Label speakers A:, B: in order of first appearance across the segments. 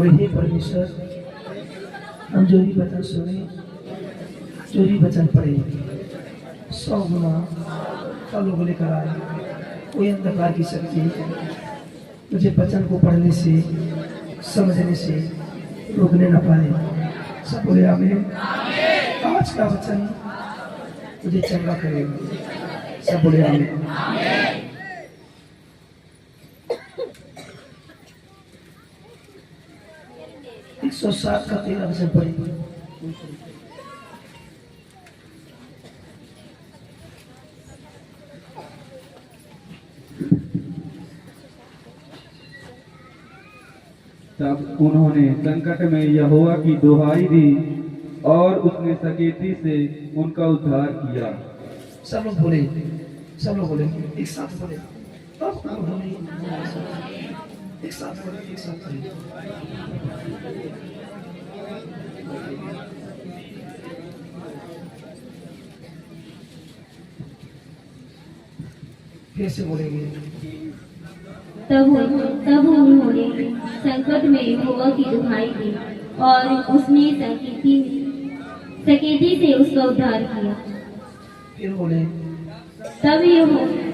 A: बोले हे परमेश्वर, हम जो भी वचन सुने, जो भी वचन पढ़े 100 गुना फलों को लेकर आए। कोई अंधकार की शक्ति मुझे वचन को पढ़ने से, समझने से रोकने न पाए। सब बोले आमीन। आज का वचन मुझे चंगा करेगा। सब बोले आमीन। 107 का 13 वचन पढ़ेंगे।
B: तब उन्होंने संकट में यहोवा की दुहाई दी और उसने सकेती से उनका उद्धार किया।
A: सब लोग बोले, सब लोग बोले, एक साथ बोले। तब उन्होंने, एक साथ बोले, एक साथ बोले। फिर से बोलेंगे।
C: तब उन्होंने संकट में यहोवा की दुहाई दी और उसने सकेती से उसका उद्धार किया।
A: फिर बोले।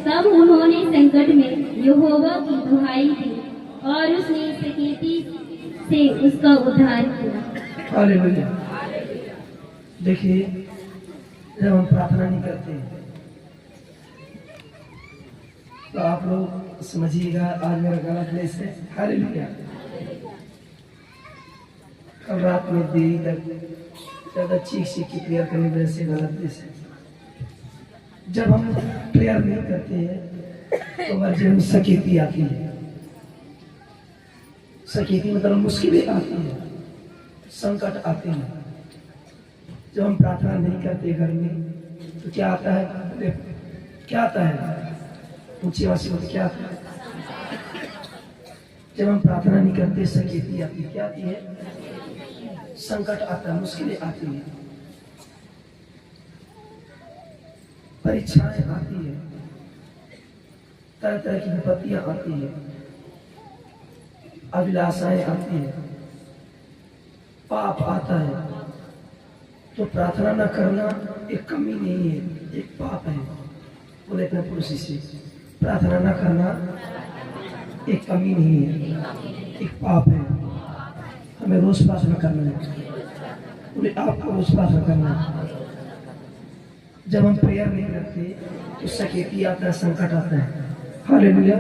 C: तब उन्होंने संकट में यहोवा की दुहाई दी और उसने सकेती से उसका उद्धार किया।
A: हालेलुया। देखिए, जब हम प्रार्थना नहीं करते तो आप लोग समझिएगा आज मेरा गला प्लेस है। हालेलुया। कल रात में देरी तक ज्यादा चीख के प्रेयर करने वजह से गला प्लेस है। जब हम प्रेयर नहीं करते हैं तो हमारे जीवन में सकेती आती है। सकेती मतलब मुश्किलें आती है, संकट आते हैं। जब हम प्रार्थना नहीं करते घर में तो क्या आता है? क्या आता है? ऊंची आवाज से क्या आता है? जब हम प्रार्थना नहीं करते सकेती आती है। क्या आती है? संकट आता है, मुश्किलें आती है, परीक्षाएं आती है, तरह तरह की विपत्तियां आती है, अभिलाषाएं आती है, पाप आता है। तो प्रार्थना न करना एक कमी नहीं है, एक पाप है। बोले अपने पड़ोसी से, प्रार्थना न करना एक कमी नहीं है, एक पाप है। हमें रोज प्रार्थना करना है। बोले आपको रोज प्रार्थना करना है। जब हम प्रेयर नहीं करते तो सकेती आता है, संकट आता है। हालेलुया।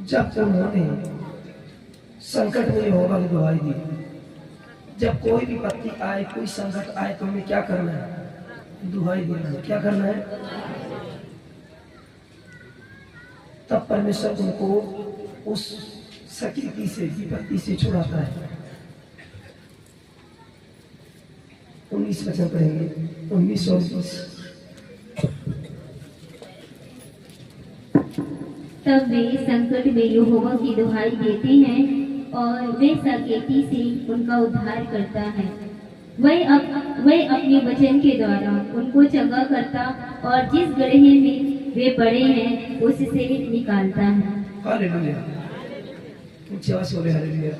A: जब उन्होंने संकट में यहोवा की दुहाई दी, जब कोई भी विपत्ति आए, कोई संकट आए तो हमें क्या करना है? दुहाई देना है। क्या करना है? तब परमेश्वर उनको उस सकेती से, विपत्ति से छुड़ाता है। 19 वचन पढ़ेंगे, 19 और 20।
C: तब वे संकट में यहोवा की दुहाई देते हैं और वे सकेती से उनका उद्धार करता है। वह अपने वचन के द्वारा उनको चंगा करता और जिस गड्ढे में वे पड़े हैं उससे निकालता है।
A: हालेलुया। ऊंची आवाज से बोले हालेलुया।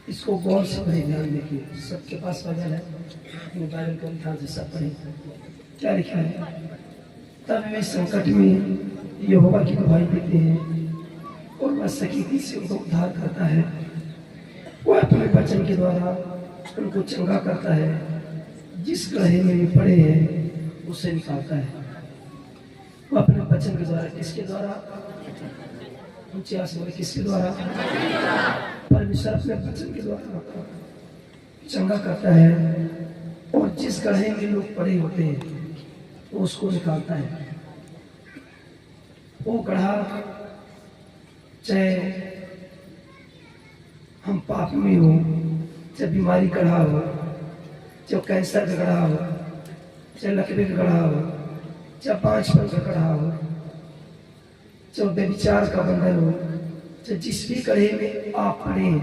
A: इसको गौर से पढ़े, ध्यान देखिए। सबके पास बाइबल है, अपने बाइबल को ध्यान से सब पढ़े। क्या लिखा है? तब वे संकट में यहोवा की दुहाई देते हैं और वह सकेती से उनको उद्धार करता है। वह अपने वचन के द्वारा उनको चंगा करता है, जिस गड्ढे में वे पड़े हैं उसे निकालता है। वह अपने वचन के द्वारा, किसके द्वारा? ऊंची आवाज से बोले, किसके द्वारा? परमेश्वर अपने वचन के द्वारा चंगा करता है और जिस गड्ढे में लोग पड़े होते हैं उसको निकालता है। वो गड्ढा, चाहे हम पाप में हो, चाहे बीमारी का गड्ढा हो, चाहे कैंसर का गड्ढा हो, चाहे लकड़ी का गड्ढा हो, चाहे 5 का गड्ढा हो, चाहे व्यभिचार का बंधन हो, चाहे जिस भी गड्ढे में आप पड़े हैं,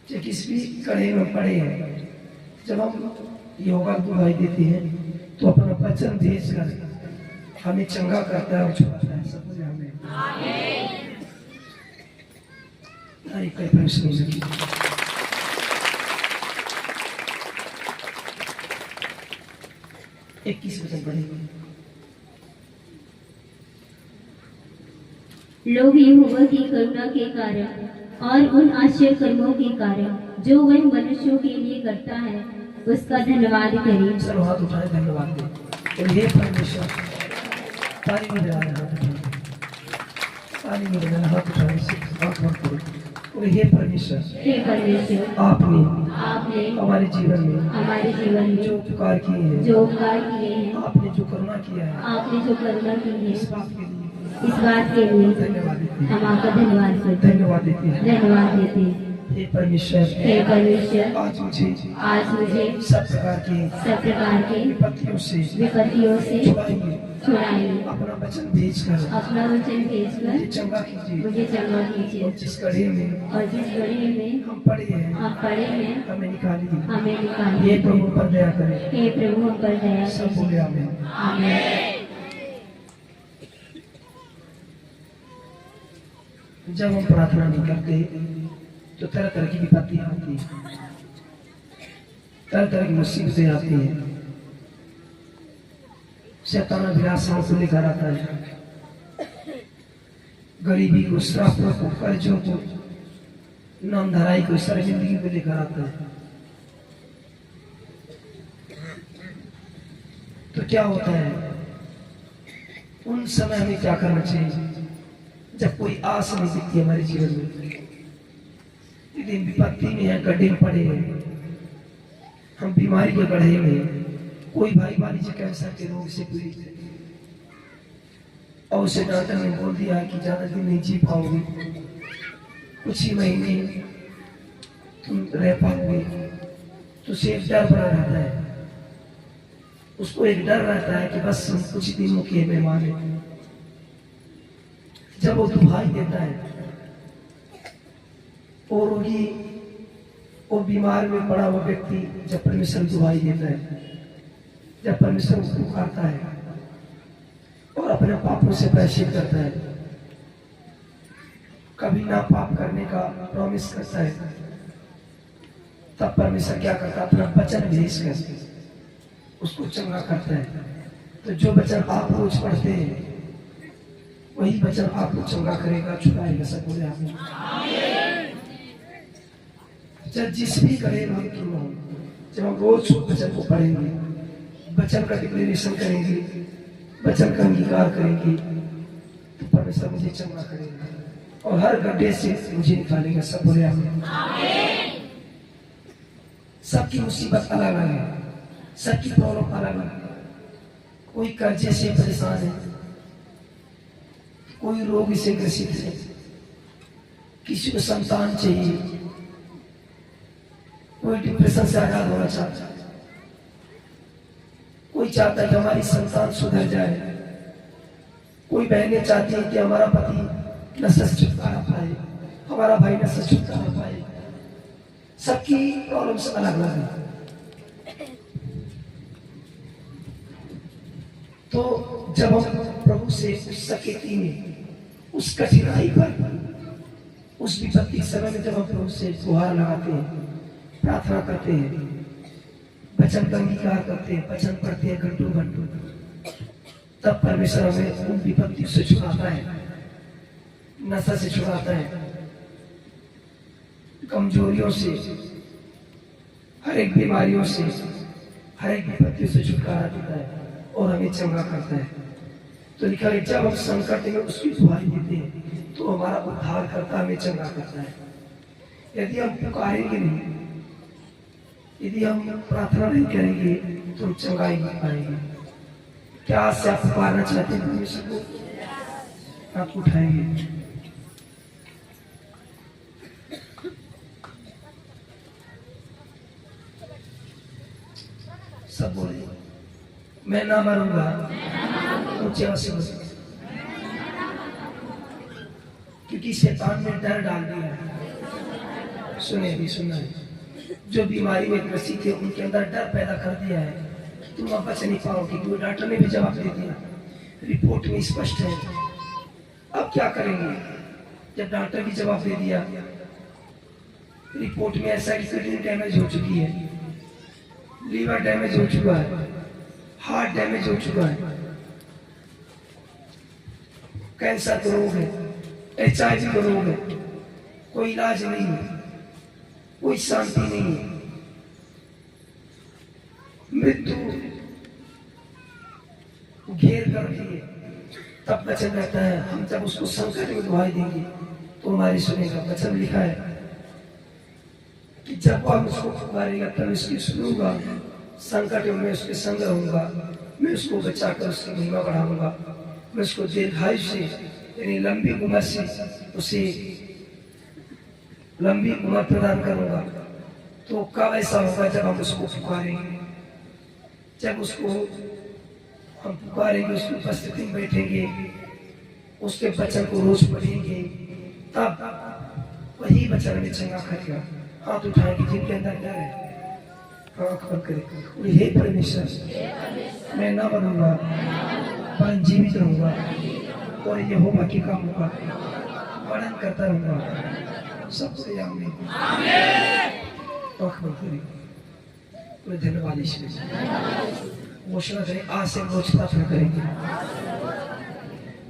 A: चाहे किस भी गड्ढे में पड़े हैं, जब हम यहोवा की दुहाई देते हैं तो अपना वचन भेज कर हमें चंगा करता है और छुड़ाता है। सब हमें तारीफ करे परमेश्वर की। एक 21 वचन पढ़ेंगे।
C: लोग यहोवा की करुणा के कारण और उन आश्चर्य कर्मों के कारण जो वह मनुष्यों के लिए करता है उसका धन्यवाद करें।
A: चलो हाथ उठाए धन्यवाद दें। और ये परमेश्वर ताली में बजा रहा है, ताली में बजाना, हाथ उठाने से हाथ मत करो। और ये परमेश्वर आपने हमारे जीवन में जो उपकार किए हैं, आपने जो करुणा किया है, इस बात के लिए
C: धन्यवाद देते हैं।
A: धन्यवाद देते हैं। हे परमेश्वर, आज मुझे सब प्रकार के विपत्तियों से छुड़ाइए। अपना वचन भेजकर मुझे चंगा कीजिए। और जिस घड़ी में हम पड़े हैं हमें निकालिए। हे प्रभु पर दया करें। सब बोले आमीन। जब हम प्रार्थना नहीं करते तो तरह तरह की विपत्तियां आती हैं, तरह तरह की मुसीबतें आती हैं। शैतान अभिलाषाओं को लेकर आता है, गरीबी को, श्रापों को, कर्जों को, नामधराई को, शर्मिंदगी को लेकर आता है। तो क्या होता है उन समय हमें क्या करना चाहिए? जब कोई आस नहीं दिखती हमारे जीवन में, यदि विपत्ति में है, गड्ढे में पड़े हैं, हम बीमारी के गड्ढे में हैं, कोई भाई मान लीजिए कैंसर के रोग से पीड़ित है और उसे डॉक्टर ने बोल दिया कि ज्यादा दिन नहीं जी पाओगे, कुछ ही महीने तुम रह पाओगे, तो उसे एक डर बना रहता है। उसको एक डर रहता है कि बस हम कुछ दिनों के मेहमान हैं। जब वो दुहाई देता है और रोगी, वो बीमार में पड़ा हुआ व्यक्ति जब परमेश्वर दुहाई देता है, जब परमेश्वर उसको पुकारता है और अपने पापों से प्रायश्चित करता है, कभी ना पाप करने का प्रॉमिस करता है, तब परमेश्वर क्या करता है? अपना वचन भेजकर उसको चंगा करता है। तो जो वचन आप रोज पढ़ते हैं वही वचन आपको चंगा करेगा, छुड़ाएगा। सब बोले आपने जब जिस भी करेगा हम क्यों ना हो, जब हम रोज वचन को पढ़ेंगे, वचन का डिक्लेरेशन करेंगे, वचन का अंगीकार करेंगे, तो परमेश्वर मुझे चंगा करेगा और हर गड्ढे से मुझे निकालेगा। सब बोले आपने। सबकी मुसीबत अलग अलग है, सबकी प्रॉब्लम अलग अलग है। कोई कर्जे से परेशान है, कोई रोग से ग्रसित है, किसी को संतान चाहिए, कोई डिप्रेशन से आजाद होना चाहता है, कोई चाहता है कि हमारी संतान सुधर जाए, कोई बहनें चाहती है कि हमारा पति नशे से छुटकारा पाए, हमारा भाई नशे से छुटकारा पाए। सबकी प्रॉब्लम्स अलग अलग है। तो जब हम प्रभु से उस सकेती में, उस कठिनाई पर, उस विपत्ति समय में जब हम प्रभु से गुहार लगाते हैं, प्रार्थना करते हैं, वचन का अंगीकार करते हैं, वचन पढ़ते हैं घंटों घंटों, तब परमेश्वर हमें उन विपत्ति से छुड़ाता है, नशा से छुड़ाता है, कमजोरियों से, हर एक बीमारियों से, हर एक विपत्ति से छुटकारा देता है और हमें चंगा करता है। तो लिखा है जब हम संकट में उसकी दुहाई देते हैं तो हमारा उद्धार करता, हमें चंगा करता है। यदि हम पुकारेंगे नहीं, यदि हम प्रार्थना नहीं करेंगे तो हम चंगाई नहीं पाएंगे। क्या आज से आप पुकारना चाहते हैं परमेश्वर को? आप उठाएंगे। सब बोले मैं ना मरूंगा। ऊंचे आवाज से बोले, क्योंकि शैतान ने डर डाल दिया है। सुने भी सुनना है, जो बीमारी में ग्रसित थे उनके अंदर डर पैदा कर दिया है, तुम अब बच नहीं पाओगे। क्योंकि डॉक्टर ने भी जवाब दे दिया, रिपोर्ट में स्पष्ट है। अब क्या करेंगे? जब डॉक्टर भी जवाब दे दिया रिपोर्ट में ऐसा कि किडनी डैमेज हो चुकी है, लीवर डैमेज हो चुका है, हार्ट डैमेज हो चुका है, कैंसर का रोग है, HIV का रोग है, कोई इलाज नहीं है, कोई शांति नहीं है, मृत्यु घेर कर रही है। तब वचन कहता है हम जब उसको संकट में दुहाई देंगे तो हमारी सुनेगा। वचन लिखा है कि जब हम उसको पुकारेगा तब उसकी सुनूंगा, संकट में मैं उसके संग रहूंगा, मैं उसको बचाकर उसकी महिमा बढ़ाऊंगा, मैं उसको दीर्घायु से यानी लंबी उम्र से उसे लंबी उम्र प्रदान करूंगा। तो कब ऐसा होगा? जब हम उसको पुकारेंगे, जब उसको हम पुकारेंगे, उसकी उपस्थिति में बैठेंगे, उसके वचन को रोज पढ़ेंगे, तब वही वचन में चंगा करेगा। हाथ उठाएंगे जिनके अंदर डर है, आँख बंद करें। हे परमेश्वर, मैं ना बनूंगा पर जीवित रहूंगा और यहोवा के कामों का वर्णन करता रहूंगा। सबसे आमीन। आँख बंद करें। धन्यवाद ईश्वर। घोषणा करें, आज से रोज प्रार्थना करेंगे,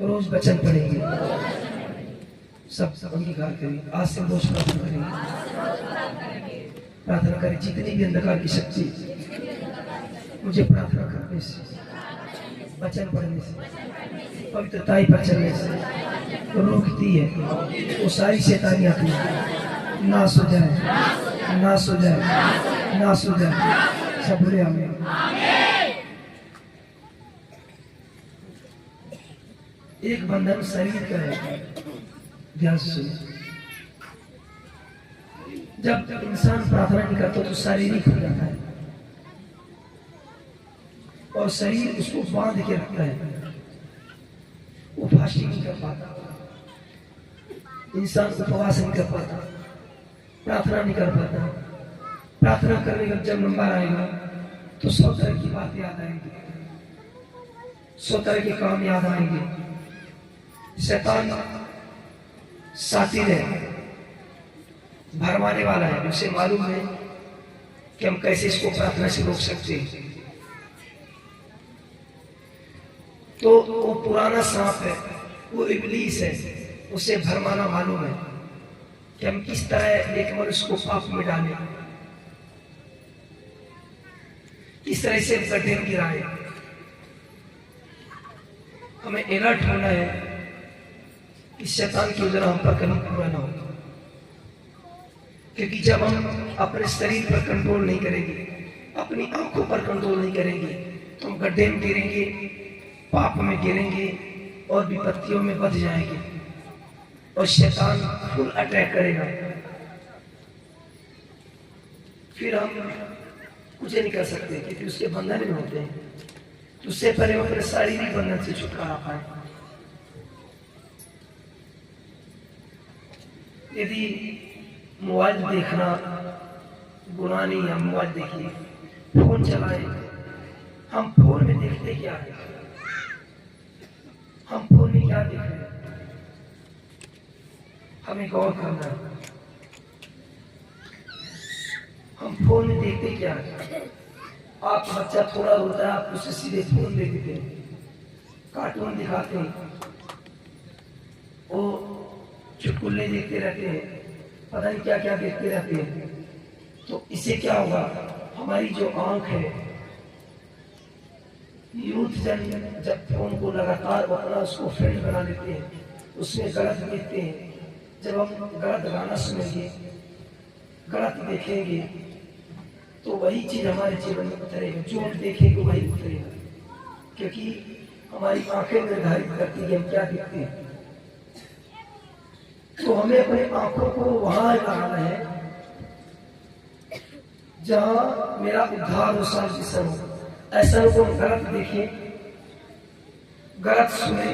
A: रोज वचन पढ़ेंगे, सब अंगीकार करें। आज से रोज प्रार्थना करेंगे, प्रार्थना करें। जितनी भी अंधकार की शक्ति मुझे प्रार्थना करने से, वचन पढ़ने से, पवित्रताई पर चलने से रोकती है, वो सारी शैतानियां आती नाश हो जाए, नाश हो जाए, नाश हो जाए। सब बोले आमीन। एक बंधन शरीर का है, ध्यान से सुनिए। जब इंसान प्रार्थना नहीं करता तो शारीरिक हो जाता है और शरीर उसको बांध के रखता है, वो फास्टिंग नहीं कर पाता, इंसान उपवास नहीं कर पाता, प्रार्थना नहीं कर पाता। प्रार्थना करने का जब नंबर आएगा तो 100 तरह की बात याद आएंगी, 100 तरह के काम याद आएंगे। शैतान सातिर है, भरमाने वाला है, उसे मालूम है कि हम कैसे इसको प्रार्थना से रोक सकते हैं। तो वो पुराना सांप है, वो इब्लीस है, उसे भरमाना मालूम है कि हम किस तरह एक मनुष्य को पाप में डालें, किस तरह से गड्ढे में गिराए। हमें अलर्ट होना है कि शैतान की योजना हम पर कभी पूरा ना हो, क्योंकि जब हम अपने शरीर पर कंट्रोल नहीं करेंगे, अपनी आंखों पर कंट्रोल नहीं करेंगे, तो हम गड्ढे में गिरेंगे, पाप में गिरेंगे और विपत्तियों में बच जाएंगे और शैतान फुल अटैक करेगा। फिर हम कुछ नहीं कर सकते क्योंकि उसके बंधन में होते हैं। तो उससे पहले हम अपने शारीरिक बंधन से छुटकारा पाए। यदि मोबाइल देखना गुनाह नहीं है, मोबाइल देखिए, फोन चलाए, हम फोन में देखते क्या है, हम फोन में क्या देख रहे हैं, हमें गौर करना है। हम फोन में देखते क्या है। आप बच्चा थोड़ा रोता है, आप उसे सीधे फोन दे देते हैं, कार्टून दिखाते हैं, वो चुटकुले देखते रहते हैं, पता नहीं क्या क्या देखते रहते हैं। तो इससे क्या होगा, हमारी जो आंख है, यूथ जन जब फोन को लगातार अपना उसको फ्रेंड बना लेते हैं, उसमें गलत देखते हैं। जब हम गलत गाना सुनेंगे, गलत देखेंगे, तो वही चीज हमारे जीवन में उतरेगा, जो हम देखेंगे वही उतरेगा, क्योंकि हमारी आंखें निर्धारित करती है हम क्या देखते हैं। तो हमें अपने आंखों को वहां लगाना है जहां मेरा उद्धार हो, साजिशन हो। ऐसा हो हम गलत देखें, गलत सुने,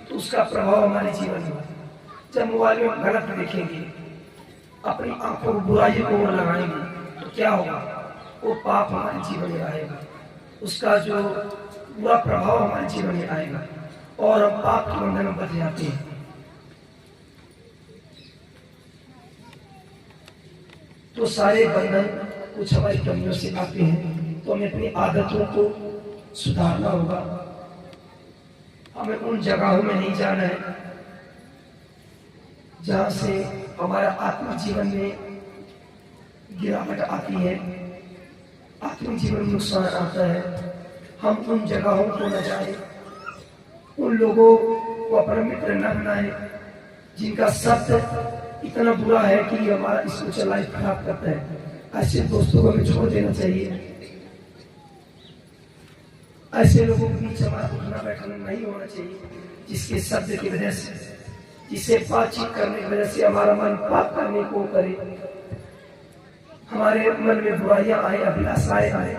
A: तो उसका प्रभाव हमारे जीवन में। जब मोबाइल में गलत देखेंगे, अपनी आंखों को बुराई को लगाएंगे, तो क्या होगा, वो पाप हमारे जीवन में आएगा, उसका जो बुरा प्रभाव हमारे जीवन में आएगा और हम पाप के बंधन में बच जाते हैं। तो सारे बंधन कुछ हमारी कमियों से आते हैं। तो हमें अपनी आदतों को सुधारना होगा। हमें उन जगहों में नहीं जाना है जहां से हमारा आत्मिक जीवन में गिरावट आती है, आत्मिक जीवन में नुकसान आता है। हम उन जगहों को न जाए, उन लोगों को अपना मित्र न बनाए जिनका शब्द इतना बुरा है कि हमारा स्पिरिचुअल लाइफ खराब करता है। ऐसे दोस्तों को हमें छोड़ देना चाहिए। ऐसे लोगों के बीच हमारा उठना बैठना नहीं होना चाहिए जिसके शब्द की वजह से, जिसे बातचीत करने की वजह से हमारा मन पाप करने को करे, हमारे मन में बुराइयां आए, अभिलाषाएं आए।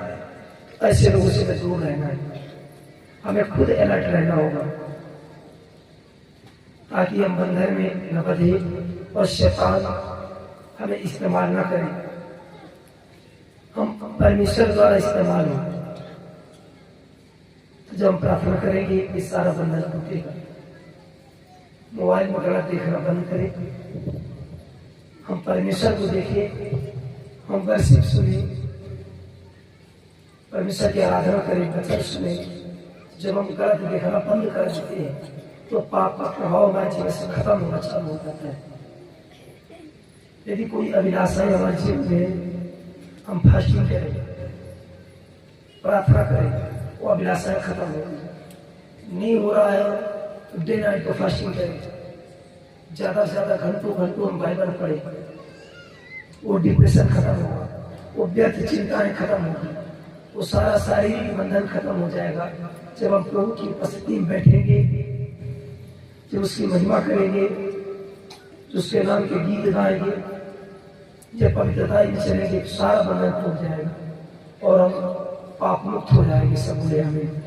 A: ऐसे लोगों से हमें दूर रहना है। हमें खुद अलर्ट रहना होगा ताकि हम बंधन में न बंधे और शैतान हमें इस्तेमाल न करें। हम परमेश्वर द्वारा इस्तेमाल हो। तो जब हम प्रार्थना करेंगे इस सारा बंधन टूटेगा। मोबाइल में गलत देखना बंद करें। हम परमेश्वर को देखें, हम वर्शिप सुने, परमेश्वर की आराधना करें, वचन सुने। जब हम गलत देखना बंद कर देते हैं तो पाप का प्रभाव हमारे जीवन से खत्म होना चालू हो जाता है। यदि कोई अभिलाषाएं हमारे जीवन में, हम फास्टिंग करें, प्रार्थना करें, वो अभिलाषाएं खत्म होगी। नहीं हो रहा है तो डे नाइट को फास्टिंग करें, ज्यादा से ज्यादा घंटों घंटों हम बाइबल पढ़े, वो डिप्रेशन खत्म होगा, वो व्यर्थ चिंताएं खत्म होगी, वो सारा शारीरिक बंधन खत्म हो जाएगा। जब हम प्रभु की उपस्थिति में बैठेंगे, जब उसकी महिमा करेंगे, जो उसके नाम के गीत गाएंगे, जब पवित्रता में चलेंगे, तो सारा बंधन टूट जाएगा और हम पाप मुक्त हो जाएंगे। सब बोले हमें।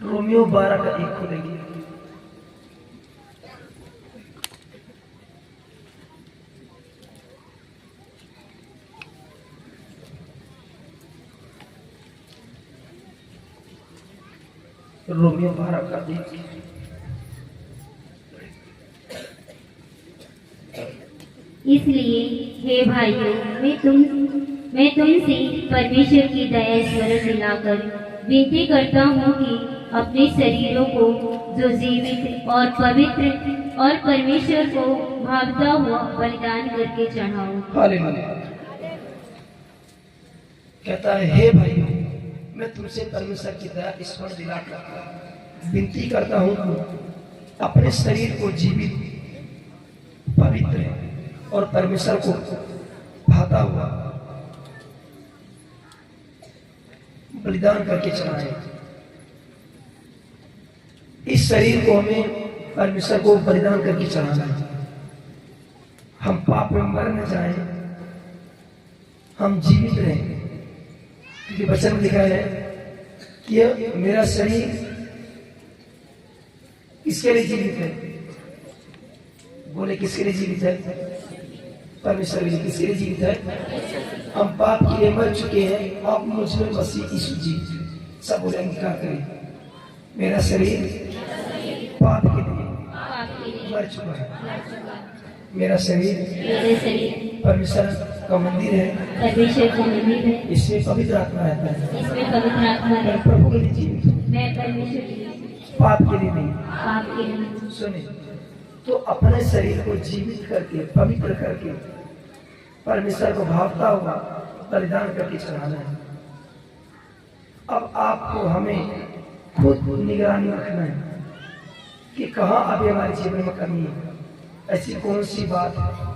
A: रोमियो 12 का 1 खोलेंगे। रोमियो 12 का 1।
C: इसलिए हे भाइयों, मैं तुमसे परमेश्वर की दया स्मरण दिलाकर विनती करता हूँ कि अपने शरीरों को जो जीवित और पवित्र और परमेश्वर को भावता हुआ बलिदान करके चढ़ाओ।
A: हालेलुया। कहता है, हे भाइयों, मैं तुमसे परमेश्वर की दया स्मरण दिलाकर विनती करता हूँ कि अपने शरीर को जीवित, पवित्र और परमेश्वर को भाता हुआ बलिदान करके चढ़ाएं। इस शरीर को हमें परमेश्वर को बलिदान करके चढ़ाना है। हम पाप में मर न जाए, हम जीवित रहें। क्योंकि वचन में लिखा है कि यह मेरा शरीर किसके लिए जीवित है? बोले किसके लिए जीवित है? परमेश्वर के लिए। किसके लिए जीवित है? हम पाप के लिए मर चुके हैं, अब मुझमें मसीह यीशु जीवित है। सब बोले अंगीकार करें, मेरा शरीर पाप के लिए मर चुका है। मेरा शरीर परमेश्वर का मंदिर है,
C: परमेश्वर का मंदिर है,
A: इसमें पवित्र आत्मा रहता है।
C: इसमें पवित्र आत्मा है।
A: मैं प्रभु के लिए जीवित हूँ,
C: मैं परमेश्वर के लिए,
A: पाप के लिए नहीं।
C: पाप के लिए।
A: सुने, तो अपने शरीर को जीवित करके, पवित्र करके, परमेश्वर को भावता हुआ बलिदान करके चढ़ाना है। अब आपको हमें खुद निगरानी रखना है कि कहाँ अभी हमारे जीवन में कमी है। ऐसी कौन सी बात है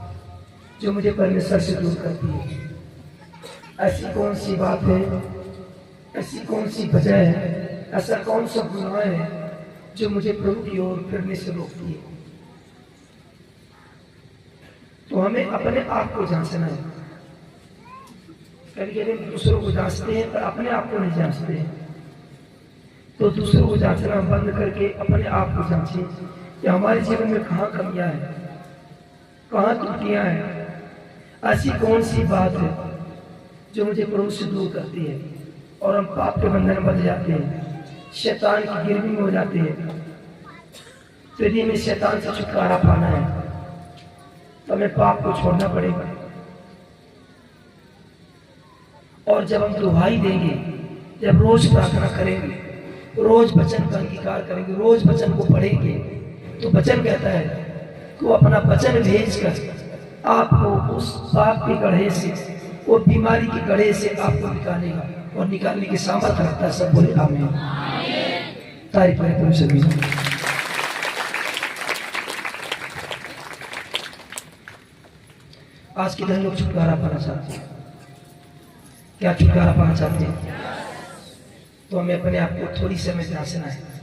A: जो मुझे परमेश्वर से दूर करती है? ऐसी कौन सी बात है, ऐसी कौन सी वजह है, ऐसा कौन सा गुनाह है जो मुझे प्रभु की ओर फिरने से रोकती है? तो हमें अपने आप को जांचना है। कभी कभी दूसरों को जांचते हैं पर अपने आप को नहीं जांचते हैं। तो दूसरों को जांचना बंद करके अपने आप को जांचें कि हमारे जीवन में कहाँ कमियां हैं, कहाँ त्रुटियां हैं। ऐसी कौन सी बात है जो मुझे प्रभु से दूर करती है और हम पाप के बंधन में बंध जाते हैं, शैतान की गिरवी में हो जाते हैं। तो यदि हमें शैतान से छुटकारा पाना है तो हमें पाप को छोड़ना पड़ेगा। और जब हम दुहाई देंगे, जब रोज प्रार्थना करेंगे, रोज वचन का अंगीकार करेंगे, रोज वचन को पढ़ेंगे, तो वचन कहता है कि वो अपना वचन भेजकर आपको उस पाप के गड्ढे से, वो बीमारी के गड्ढे से आपको निकालेगा और निकालने की सामर्थ्य रखता है। सब बोले आमीन। तारीफ करें तुम सभी। आज कितने लोग छुटकारा पाना चाहते हैं? क्या छुटकारा पाना चाहते हैं? तो हमें अपने आप को थोड़ी समय जांचना है।